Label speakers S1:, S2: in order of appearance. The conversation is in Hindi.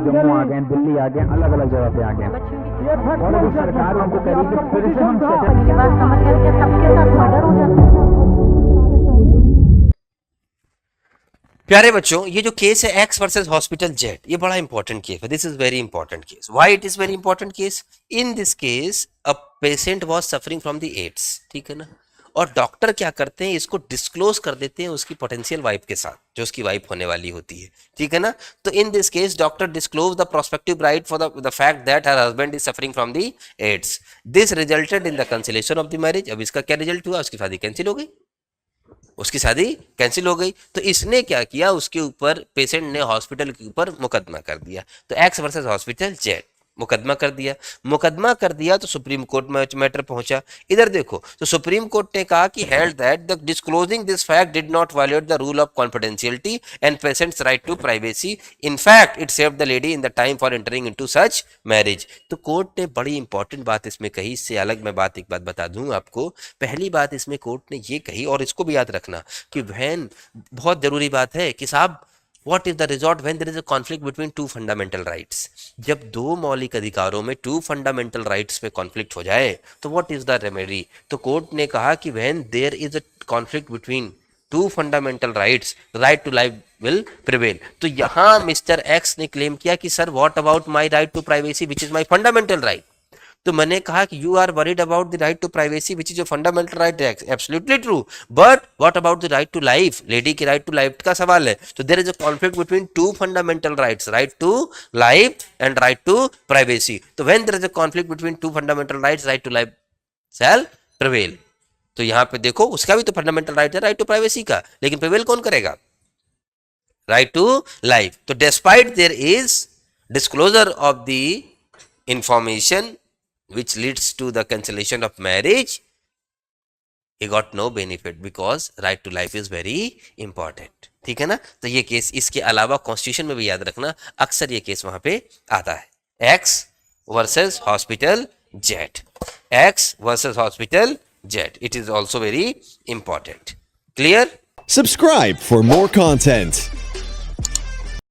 S1: जम्मू आ गए, दिल्ली आ गए, अलग अलग जगह पे आ गए, और अभी सरकार उनको कह रही है कि फिर से हम
S2: मेरी बात समझ गए कि सबके साथ मर्डर हो जाता है।
S3: प्यारे बच्चों, ये जो केस है एक्स वर्सेस हॉस्पिटल जेड, ये बड़ा इंपॉर्टेंट केस है। This is very important case. Why it is very important case? In this case a patient was suffering from the AIDS, ठीक है ना, और डॉक्टर क्या करते हैं, इसको डिस्क्लोज कर देते हैं उसकी पोटेंशियल वाइफ के साथ, जो उसकी वाइफ होने वाली होती है, ठीक है ना। तो in this case doctor disclose the prospective bride for the fact that her husband is suffering from the AIDS. This resulted in the cancellation of the marriage. अब इसका क्या रिजल्ट हुआ? उसकी शादी कैंसिल हो गई, उसकी शादी कैंसिल हो गई। तो इसने क्या किया, उसके ऊपर पेशेंट ने हॉस्पिटल के ऊपर मुकदमा कर दिया। तो एक्स वर्सेस हॉस्पिटल जेड मुकदमा कर दिया। मुकदमा कर दिया तो सुप्रीम कोर्ट में मैटर पहुंचा। इधर देखो, तो सुप्रीम कोर्ट ने कहा कि held that the disclosing this fact did not violate the rule of confidentiality and patient's right to privacy. In fact it saved the lady in the time for entering into such marriage. तो कोर्ट ने बड़ी इंपॉर्टेंट बात इसमें कही। इससे अलग मैं बात एक बात बता दूं आपको। पहली बात इसमें कोर्ट ने ये कही, और इसको भी याद रखना कि बहन बहुत जरूरी बात है कि साहब, What is the result when there is a conflict between two fundamental rights? जब दो मौलिक अधिकारों में two fundamental rights पे conflict हो जाए तो what is the remedy? तो कोर्ट ने कहा कि when there is a conflict between two fundamental rights, right to life will prevail. तो यहाँ मिस्टर एक्स ने क्लेम किया कि sir what about my right to privacy which is my fundamental right? तो मैंने कहा कि you are worried about the right to privacy which is your fundamental right, absolutely true, but what about the right to life? Lady की राइट टू लाइफ का सवाल है। तो there is a conflict between two fundamental rights, right to life and right to privacy. तो when there is a conflict between two fundamental rights, right to life shall prevail. तो यहां पे देखो, उसका भी तो फंडामेंटल राइट है राइट टू प्राइवेसी का, लेकिन प्रिवेल कौन करेगा? Right to life. तो despite there is disclosure of the information which leads to the cancellation of marriage, he got no benefit because right to life is very important. ठीक है ना। तो ये केस, इसके अलावा कॉन्स्टिट्यूशन में भी याद रखना, अक्सर ये केस वहां पे आता है। X versus hospital Z, x versus hospital Z, it is also very important. Clear?
S4: Subscribe for more content.